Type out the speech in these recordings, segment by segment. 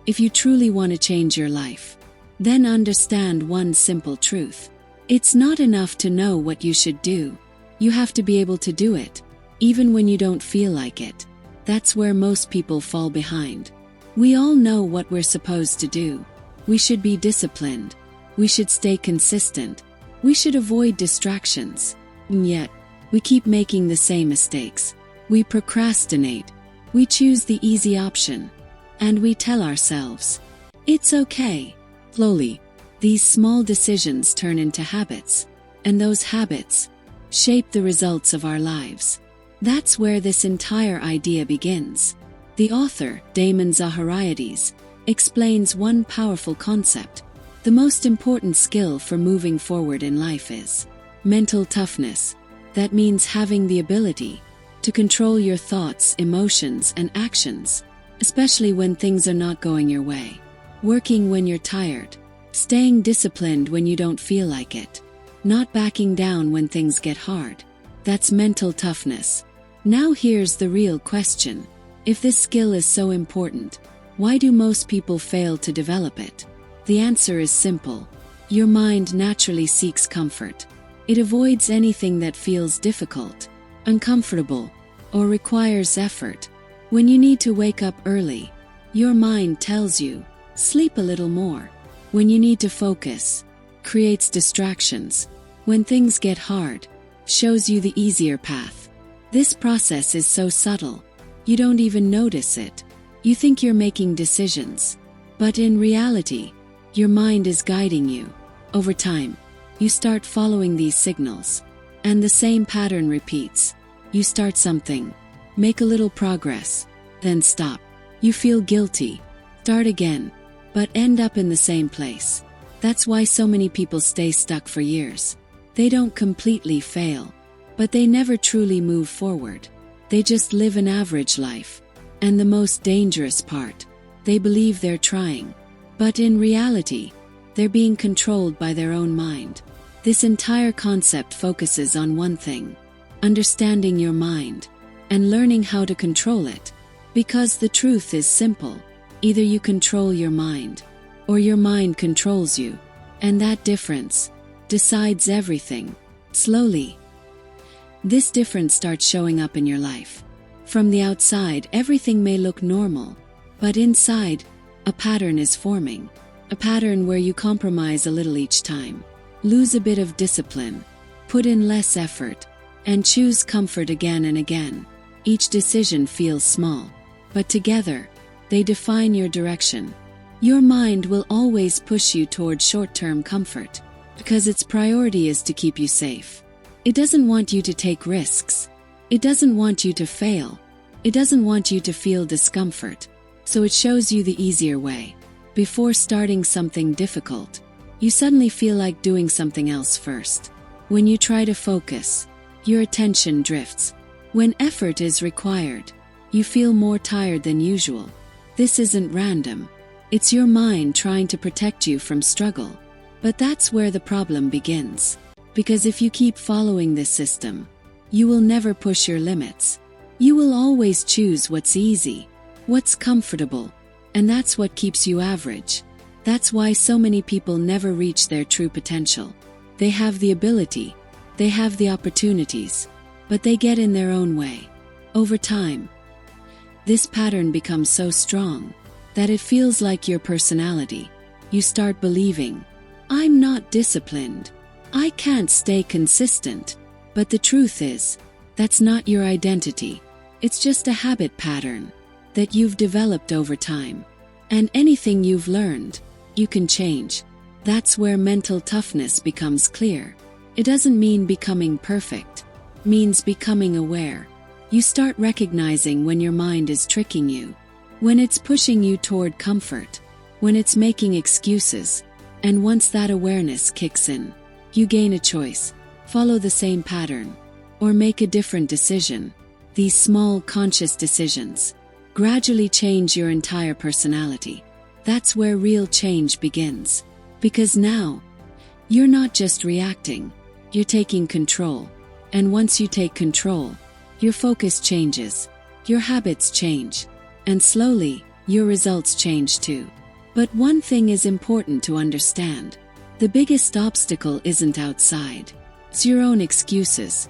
If you truly want to change your life, then understand one simple truth. It's not enough to know what you should do. You have to be able to do it, even when you don't feel like it. That's where most people fall behind. We all know what we're supposed to do. We should be disciplined. We should stay consistent. We should avoid distractions. And yet, we keep making the same mistakes. We procrastinate. We choose the easy option. And we tell ourselves, it's okay. Slowly, these small decisions turn into habits. And those habits shape the results of our lives. That's where this entire idea begins. The author, Damon Zahariades, explains one powerful concept. The most important skill for moving forward in life is mental toughness. That means having the ability to control your thoughts, emotions, and actions, especially when things are not going your way. Working when you're tired. Staying disciplined when you don't feel like it. Not backing down when things get hard. That's mental toughness. Now here's the real question. If this skill is so important, why do most people fail to develop it? The answer is simple. Your mind naturally seeks comfort. It avoids anything that feels difficult, uncomfortable, or requires effort. When you need to wake up early, your mind tells you, sleep a little more. When you need to focus, creates distractions. When things get hard, shows you the easier path. This process is so subtle, you don't even notice it. You think you're making decisions, but in reality, your mind is guiding you. Over time, you start following these signals, and the same pattern repeats. You start something, make a little progress, then stop. You feel guilty, start again, but end up in the same place. That's why so many people stay stuck for years. They don't completely fail, but they never truly move forward. They just live an average life. And the most dangerous part, they believe they're trying. But in reality, they're being controlled by their own mind. This entire concept focuses on one thing: understanding your mind and learning how to control it. Because the truth is simple. Either you control your mind, or your mind controls you. And that difference decides everything. Slowly, this difference starts showing up in your life. From the outside, everything may look normal, but inside, a pattern is forming. A pattern where you compromise a little each time, lose a bit of discipline, put in less effort, and choose comfort again and again. Each decision feels small, but together, they define your direction. Your mind will always push you toward short-term comfort, because its priority is to keep you safe. It doesn't want you to take risks. It doesn't want you to fail. It doesn't want you to feel discomfort. So it shows you the easier way. Before starting something difficult, you suddenly feel like doing something else first. When you try to focus, your attention drifts. When effort is required, you feel more tired than usual. This isn't random. It's your mind trying to protect you from struggle. But that's where the problem begins. Because if you keep following this system, you will never push your limits. You will always choose what's easy, what's comfortable, and that's what keeps you average. That's why so many people never reach their true potential. They have the ability, they have the opportunities, but they get in their own way. Over time, this pattern becomes so strong that it feels like your personality. You start believing, I'm not disciplined. I can't stay consistent. But the truth is, that's not your identity. It's just a habit pattern that you've developed over time. And anything you've learned, you can change. That's where mental toughness becomes clear. It doesn't mean becoming perfect. It means becoming aware. You start recognizing when your mind is tricking you, when it's pushing you toward comfort, when it's making excuses. And once that awareness kicks in, you gain a choice. Follow the same pattern, or make a different decision. These small, conscious decisions gradually change your entire personality. That's where real change begins. Because now, you're not just reacting, you're taking control. And once you take control, your focus changes, your habits change, and slowly, your results change too. But one thing is important to understand. The biggest obstacle isn't outside. It's your own excuses.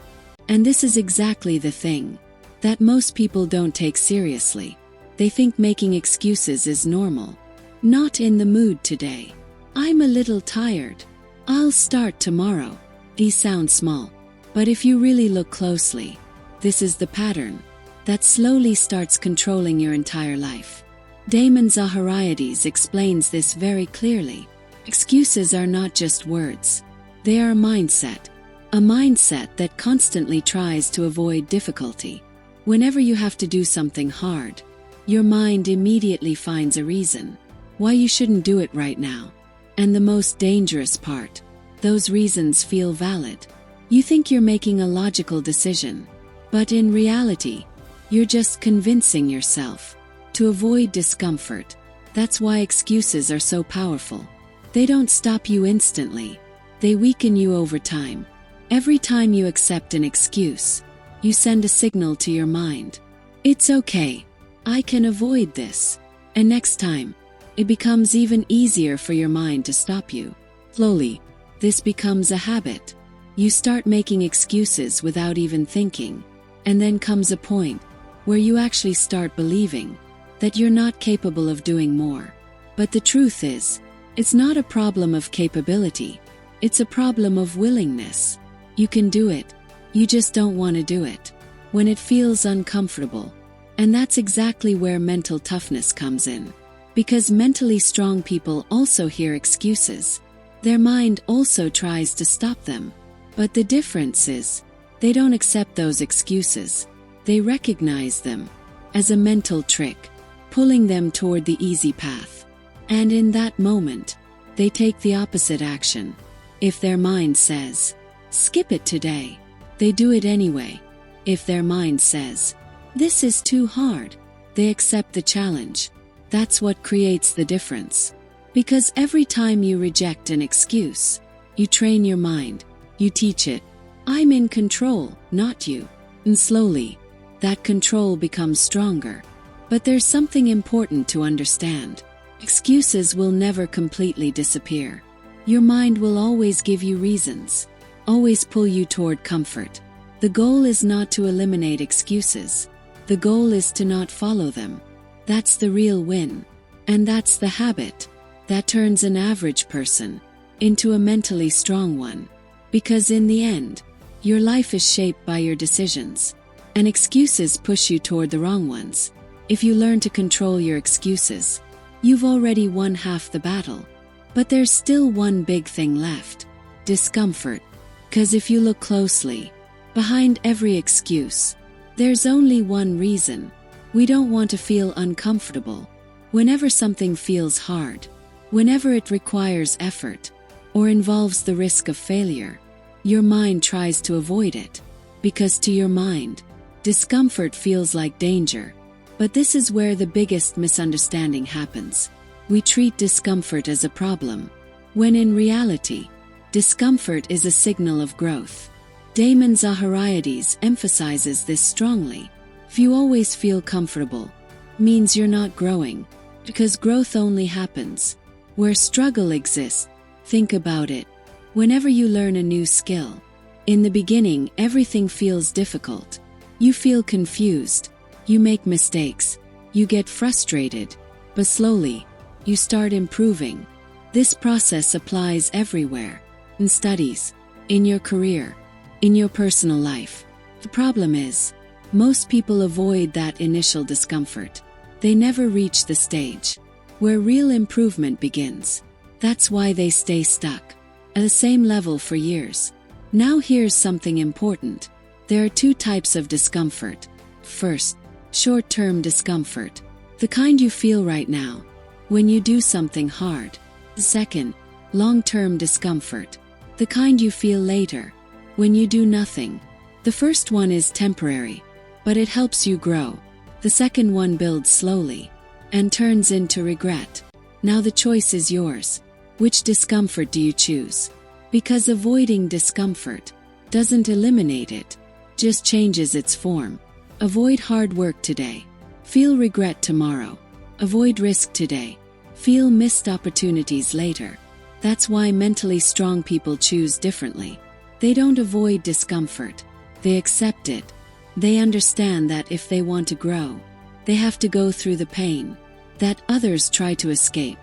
And this is exactly the thing that most people don't take seriously. They think making excuses is normal. Not in the mood today. I'm a little tired. I'll start tomorrow. These sound small. But if you really look closely, this is the pattern that slowly starts controlling your entire life. Damon Zahariades explains this very clearly. Excuses are not just words. They are a mindset. A mindset that constantly tries to avoid difficulty. Whenever you have to do something hard, your mind immediately finds a reason why you shouldn't do it right now. And the most dangerous part, those reasons feel valid. You think you're making a logical decision, but in reality, you're just convincing yourself to avoid discomfort. That's why excuses are so powerful. They don't stop you instantly. They weaken you over time. Every time you accept an excuse, you send a signal to your mind. It's okay. I can avoid this. And next time, it becomes even easier for your mind to stop you. Slowly, this becomes a habit. You start making excuses without even thinking. And then comes a point where you actually start believing that you're not capable of doing more. But the truth is, it's not a problem of capability. It's a problem of willingness. You can do it. You just don't want to do it when it feels uncomfortable. And that's exactly where mental toughness comes in. Because mentally strong people also hear excuses. Their mind also tries to stop them. But the difference is, they don't accept those excuses. They recognize them as a mental trick, pulling them toward the easy path. And in that moment, they take the opposite action. If their mind says, skip it today, they do it anyway. If their mind says, this is too hard, they accept the challenge. That's what creates the difference. Because every time you reject an excuse, you train your mind, you teach it, I'm in control, not you. And slowly, that control becomes stronger. But there's something important to understand. Excuses will never completely disappear. Your mind will always give you reasons, always pull you toward comfort. The goal is not to eliminate excuses. The goal is to not follow them. That's the real win. And that's the habit that turns an average person into a mentally strong one. Because in the end, your life is shaped by your decisions, and excuses push you toward the wrong ones. If you learn to control your excuses, you've already won half the battle. But there's still one big thing left: discomfort. Because if you look closely, behind every excuse, there's only one reason. We don't want to feel uncomfortable. Whenever something feels hard, whenever it requires effort, or involves the risk of failure, your mind tries to avoid it. Because to your mind, discomfort feels like danger. But this is where the biggest misunderstanding happens. We treat discomfort as a problem, when in reality, discomfort is a signal of growth. Damon Zahariades emphasizes this strongly. If you always feel comfortable, it means you're not growing, because growth only happens where struggle exists. Think about it. Whenever you learn a new skill, in the beginning everything feels difficult. You feel confused, you make mistakes, you get frustrated, but slowly, you start improving. This process applies everywhere. In studies, in your career, in your personal life. The problem is, most people avoid that initial discomfort. They never reach the stage where real improvement begins. That's why they stay stuck at the same level for years. Now here's something important. There are two types of discomfort. First, short-term discomfort, the kind you feel right now when you do something hard. Second, long-term discomfort, the kind you feel later when you do nothing. The first one is temporary, but it helps you grow. The second one builds slowly and turns into regret. Now the choice is yours. Which discomfort do you choose? Because avoiding discomfort doesn't eliminate it, just changes its form. Avoid hard work today. Feel regret tomorrow. Avoid risk today. Feel missed opportunities later. That's why mentally strong people choose differently. They don't avoid discomfort. They accept it. They understand that if they want to grow, they have to go through the pain that others try to escape.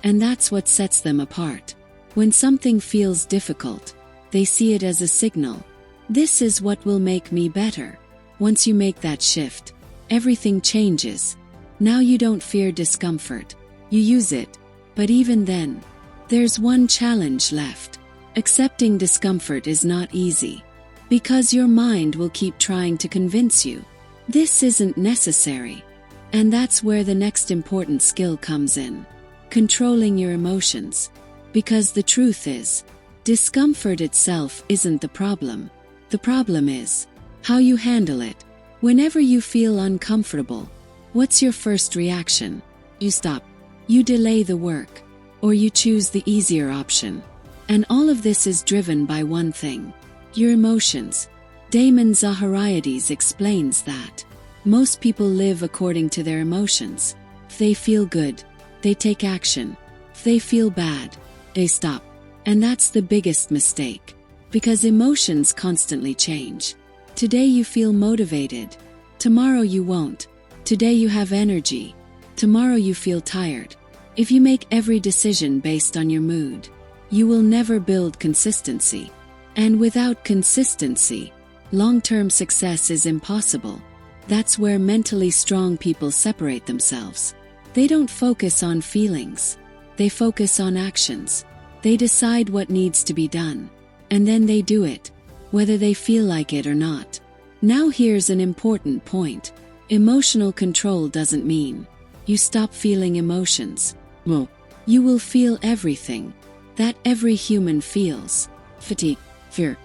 And that's what sets them apart. When something feels difficult, they see it as a signal. This is what will make me better. Once you make that shift, everything changes. Now you don't fear discomfort. You use it. But even then, there's one challenge left. Accepting discomfort is not easy. Because your mind will keep trying to convince you this isn't necessary. And that's where the next important skill comes in. Controlling your emotions. Because the truth is, discomfort itself isn't the problem. The problem is how you handle it. Whenever you feel uncomfortable, what's your first reaction? You stop. You delay the work. Or you choose the easier option. And all of this is driven by one thing. Your emotions. Damon Zahariades explains that most people live according to their emotions. If they feel good, they take action. If they feel bad, they stop. And that's the biggest mistake. Because emotions constantly change. Today you feel motivated. Tomorrow you won't. Today you have energy. Tomorrow you feel tired. If you make every decision based on your mood, you will never build consistency. And without consistency, long-term success is impossible. That's where mentally strong people separate themselves. They don't focus on feelings. They focus on actions. They decide what needs to be done. And then they do it, whether they feel like it or not. Now here's an important point. Emotional control doesn't mean you stop feeling emotions. Well, you will feel everything that every human feels. Fatigue, fear.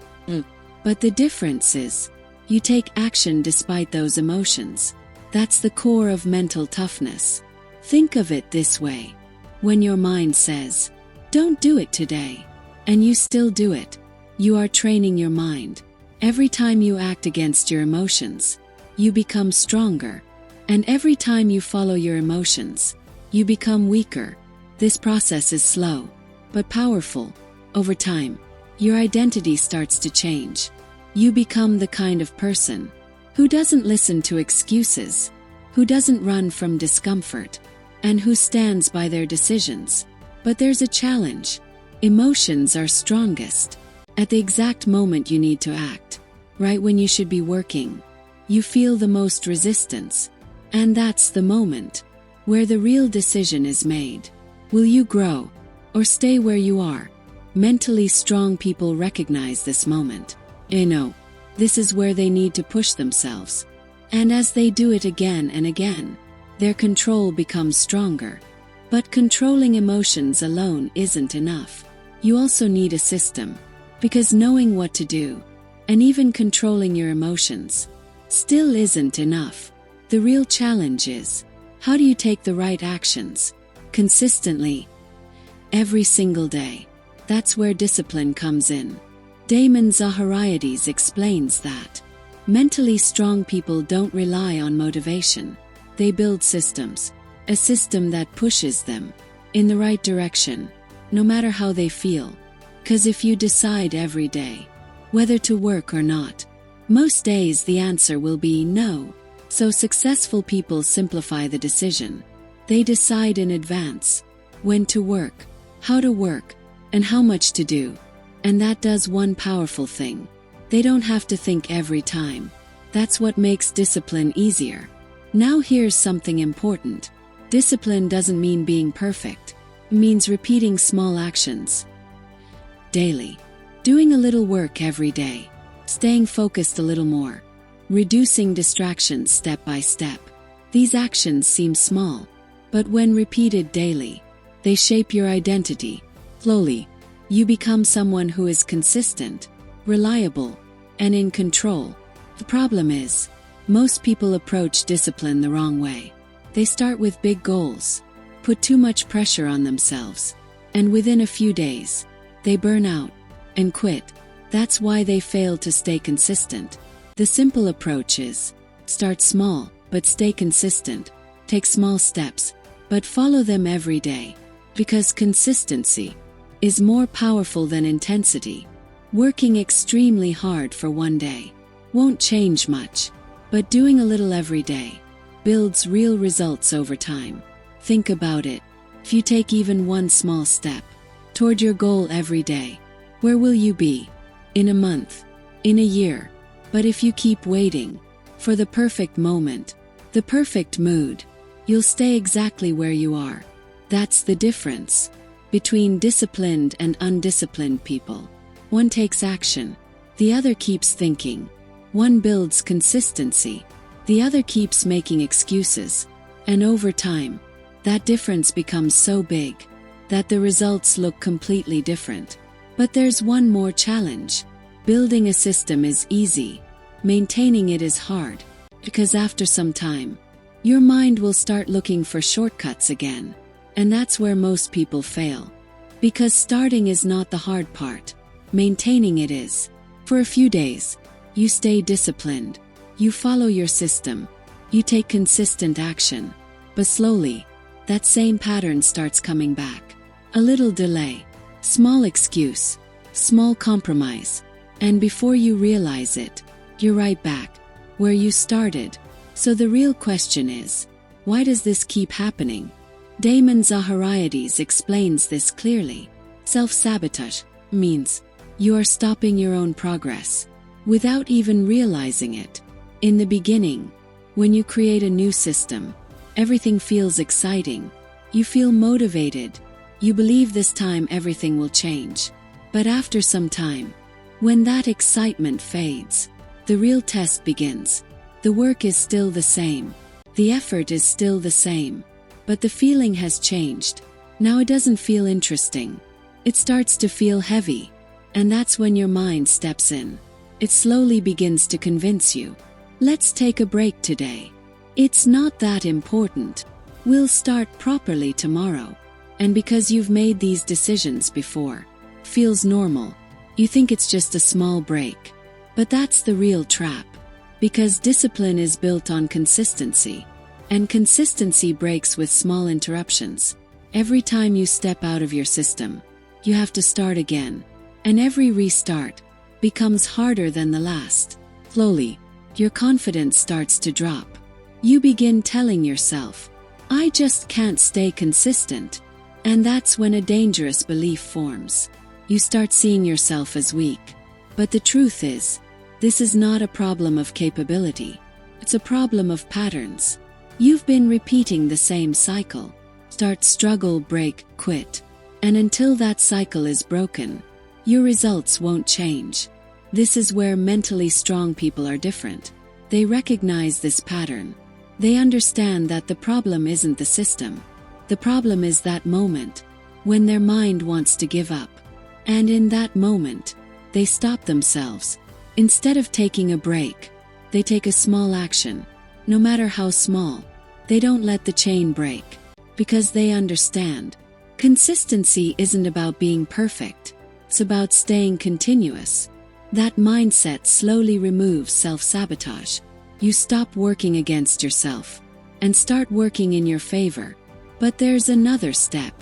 But the difference is, you take action despite those emotions. That's the core of mental toughness. Think of it this way. When your mind says, don't do it today, and you still do it, you are training your mind. Every time you act against your emotions, you become stronger. And every time you follow your emotions, you become weaker. This process is slow, but powerful. Over time, your identity starts to change. You become the kind of person who doesn't listen to excuses, who doesn't run from discomfort, and who stands by their decisions. But there's a challenge. Emotions are strongest at the exact moment you need to act. Right when you should be working, you feel the most resistance. And that's the moment where the real decision is made. Will you grow or stay where you are? Mentally strong people recognize this moment. This is where they need to push themselves. And as they do it again and again, their control becomes stronger. But controlling emotions alone isn't enough. You also need a system. Because knowing what to do, and even controlling your emotions, still isn't enough. The real challenge is, how do you take the right actions, consistently, every single day? That's where discipline comes in. Damon Zahariades explains that mentally strong people don't rely on motivation. They build systems. A system that pushes them in the right direction, no matter how they feel. Because if you decide every day whether to work or not, most days the answer will be no. So successful people simplify the decision. They decide in advance when to work, how to work, and how much to do. And that does one powerful thing. They don't have to think every time. That's what makes discipline easier. Now here's something important. Discipline doesn't mean being perfect. It means repeating small actions daily. Doing a little work every day. Staying focused a little more. Reducing distractions step by step. These actions seem small, but when repeated daily, they shape your identity. Slowly, you become someone who is consistent, reliable, and in control. The problem is, most people approach discipline the wrong way. They start with big goals, put too much pressure on themselves, and within a few days, they burn out and quit. That's why they fail to stay consistent. The simple approach is, start small, but stay consistent. Take small steps. but follow them every day. Because consistency is more powerful than intensity. Working extremely hard for one day won't change much, but doing a little every day builds real results over time. Think about it. If you take even one small step toward your goal every day, where will you be? In a month, in a year. But if you keep waiting for the perfect moment, the perfect mood, you'll stay exactly where you are. That's the difference between disciplined and undisciplined people. One takes action, the other keeps thinking. One builds consistency, the other keeps making excuses. And over time, that difference becomes so big that the results look completely different. But there's one more challenge. Building a system is easy. Maintaining it is hard. Because after some time, your mind will start looking for shortcuts again. And that's where most people fail. Because starting is not the hard part. Maintaining it is. For a few days, you stay disciplined. You follow your system. You take consistent action. But slowly, that same pattern starts coming back. A little delay, small excuse, small compromise. And before you realize it, you're right back where you started. So the real question is, why does this keep happening? Damon Zahariades explains this clearly. Self-sabotage means you are stopping your own progress without even realizing it. In the beginning, when you create a new system, everything feels exciting. You feel motivated. You believe this time everything will change. But after some time, when that excitement fades, the real test begins. The work is still the same. The effort is still the same. But the feeling has changed. Now it doesn't feel interesting. It starts to feel heavy. And that's when your mind steps in. It slowly begins to convince you. Let's take a break today. It's not that important. We'll start properly tomorrow. And because you've made these decisions before, feels normal. You think it's just a small break. But that's the real trap. Because discipline is built on consistency. And consistency breaks with small interruptions. Every time you step out of your system, you have to start again. And every restart becomes harder than the last. Slowly, your confidence starts to drop. You begin telling yourself, I just can't stay consistent. And that's when a dangerous belief forms. You start seeing yourself as weak. But the truth is, this is not a problem of capability. It's a problem of patterns. You've been repeating the same cycle. Start, struggle, break, quit. And until that cycle is broken, your results won't change. This is where mentally strong people are different. They recognize this pattern. They understand that the problem isn't the system. The problem is that moment when their mind wants to give up. And in that moment, they stop themselves. Instead of taking a break, they take a small action. No matter how small, they don't let the chain break. Because they understand. Consistency isn't about being perfect. It's about staying continuous. That mindset slowly removes self-sabotage. You stop working against yourself and start working in your favor. But there's another step.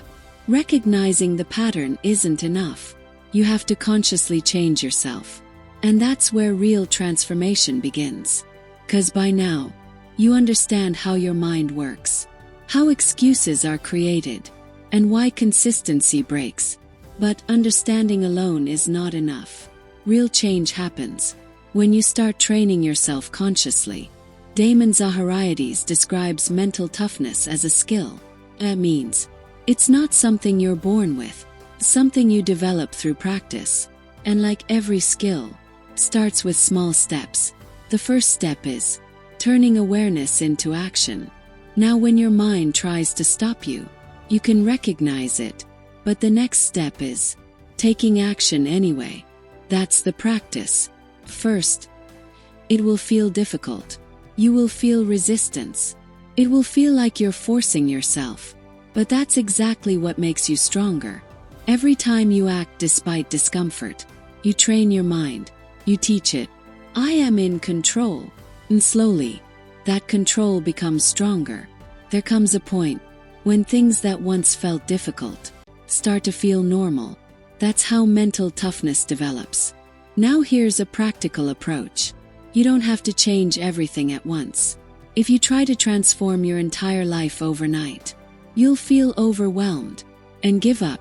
Recognizing the pattern isn't enough. You have to consciously change yourself. And that's where real transformation begins. 'Cause by now, you understand how your mind works, how excuses are created, and why consistency breaks. But understanding alone is not enough. Real change happens when you start training yourself consciously. Damon Zahariades describes mental toughness as a skill. That means it's not something you're born with, something you develop through practice. And like every skill, it starts with small steps. The first step is turning awareness into action. Now when your mind tries to stop you, you can recognize it. But the next step is taking action anyway. That's the practice. First, it will feel difficult. You will feel resistance. It will feel like you're forcing yourself. But that's exactly what makes you stronger. Every time you act despite discomfort, you train your mind. You teach it, I am in control. And slowly, that control becomes stronger. There comes a point When things that once felt difficult start to feel normal, that's how mental toughness develops. Now here's a practical approach. You don't have to change everything at once. If you try to transform your entire life overnight, you'll feel overwhelmed and give up.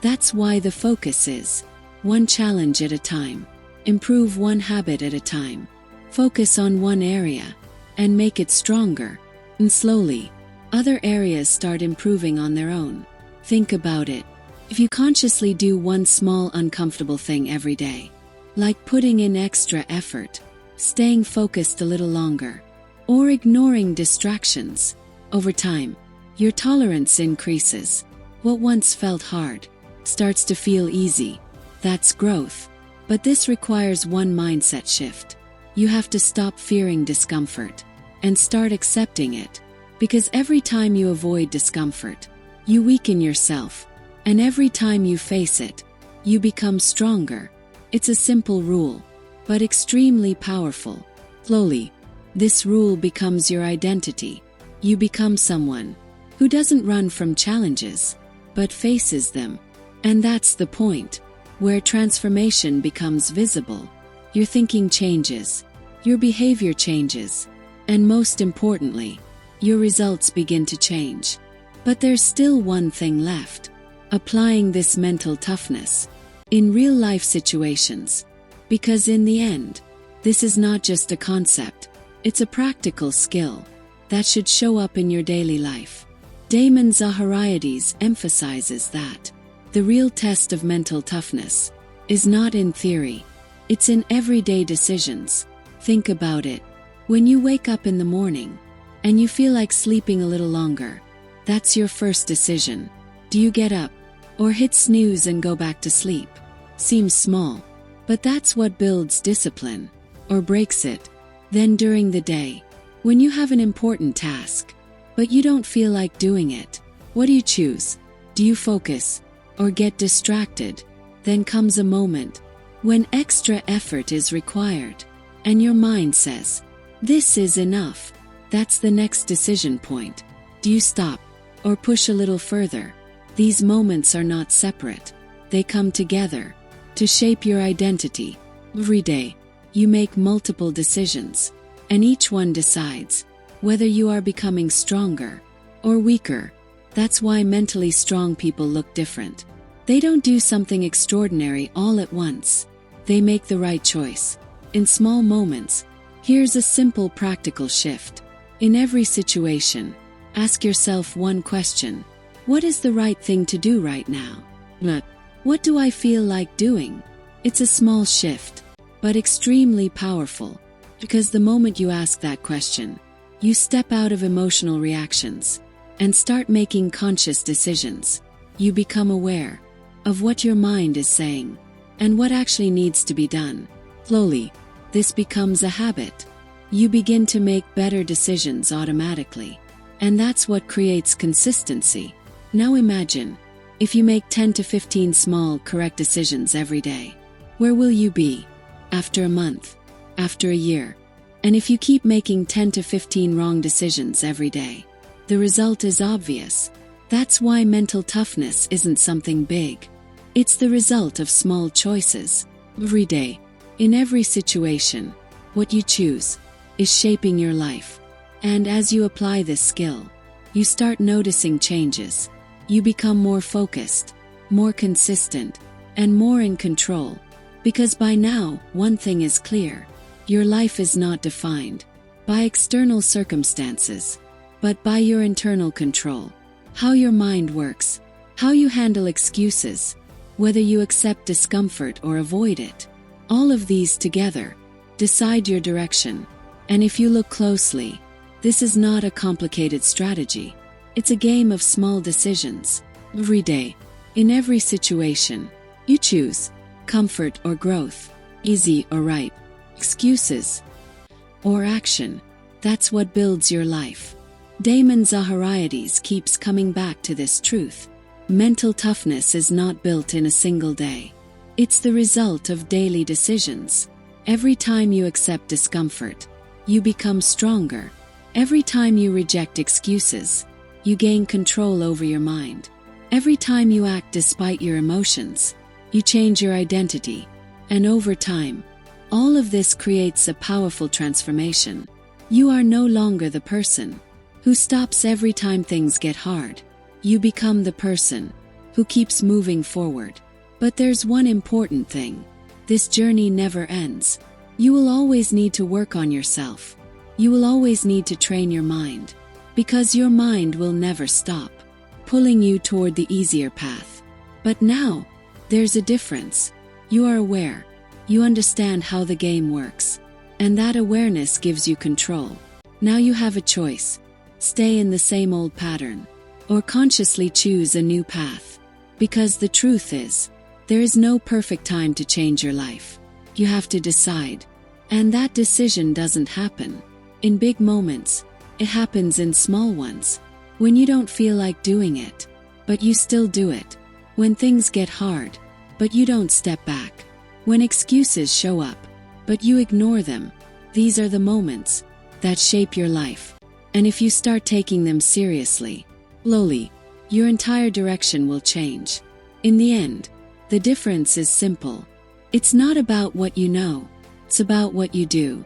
That's why the focus is one challenge at a time. Improve one habit at a time. Focus on one area and make it stronger. And slowly, other areas start improving on their own. Think about it. If you consciously do one small uncomfortable thing every day, like putting in extra effort, staying focused a little longer, or ignoring distractions, over time, your tolerance increases. What once felt hard starts to feel easy. That's growth. But this requires one mindset shift. You have to stop fearing discomfort and start accepting it. Because every time you avoid discomfort, you weaken yourself. And every time you face it, you become stronger. It's a simple rule, but extremely powerful. Slowly, this rule becomes your identity. You become someone who doesn't run from challenges, but faces them. And that's the point, where transformation becomes visible. Your thinking changes, your behavior changes, and most importantly, your results begin to change. But there's still one thing left: applying this mental toughness in real-life situations. Because in the end, this is not just a concept, it's a practical skill that should show up in your daily life. Damon Zahariades emphasizes that the real test of mental toughness is not in theory, it's in everyday decisions. Think about it. When you wake up in the morning and you feel like sleeping a little longer, that's your first decision. Do you get up or hit snooze and go back to sleep? Seems small, but that's what builds discipline or breaks it. Then during the day, when you have an important task, but you don't feel like doing it, what do you choose? Do you focus or get distracted? Then comes a moment when extra effort is required, and your mind says, "This is enough." That's the next decision point. Do you stop or push a little further? These moments are not separate. They come together to shape your identity. Every day, you make multiple decisions, and each one decides whether you are becoming stronger or weaker. That's why mentally strong people look different. They don't do something extraordinary all at once. They make the right choice in small moments. Here's a simple practical shift. In every situation, ask yourself one question: what is the right thing to do right now? Not, what do I feel like doing? It's a small shift, but extremely powerful. Because the moment you ask that question, you step out of emotional reactions and start making conscious decisions. You become aware of what your mind is saying and what actually needs to be done. Slowly, this becomes a habit. You begin to make better decisions automatically, and that's what creates consistency. Now imagine, if you make 10 to 15 small, correct decisions every day, where will you be after a month, after a year? And if you keep making 10 to 15 wrong decisions every day, the result is obvious. That's why mental toughness isn't something big. It's the result of small choices. Every day, in every situation, what you choose is shaping your life. And as you apply this skill, you start noticing changes. You become more focused, more consistent, and more in control. Because by now, one thing is clear: your life is not defined by external circumstances, but by your internal control. How your mind works, how you handle excuses, whether you accept discomfort or avoid it. All of these together decide your direction. And if you look closely, this is not a complicated strategy. It's a game of small decisions. Every day, in every situation, you choose comfort or growth, easy or right, excuses or action. That's what builds your life. Damon Zahariades keeps coming back to this truth. Mental toughness is not built in a single day. It's the result of daily decisions. Every time you accept discomfort, you become stronger. Every time you reject excuses, you gain control over your mind. Every time you act despite your emotions, you change your identity. And over time, all of this creates a powerful transformation. You are no longer the person who stops every time things get hard. You become the person who keeps moving forward. But there's one important thing. This journey never ends. You will always need to work on yourself. You will always need to train your mind. Because your mind will never stop pulling you toward the easier path. But now, there's a difference. You are aware. You understand how the game works. And that awareness gives you control. Now you have a choice. Stay in the same old pattern, or consciously choose a new path. Because the truth is, there is no perfect time to change your life. You have to decide. And that decision doesn't happen in big moments. It happens in small ones. When you don't feel like doing it, but you still do it. When things get hard, but you don't step back. When excuses show up, but you ignore them. These are the moments that shape your life. And if you start taking them seriously, slowly, your entire direction will change. In the end, the difference is simple. It's not about what you know, it's about what you do.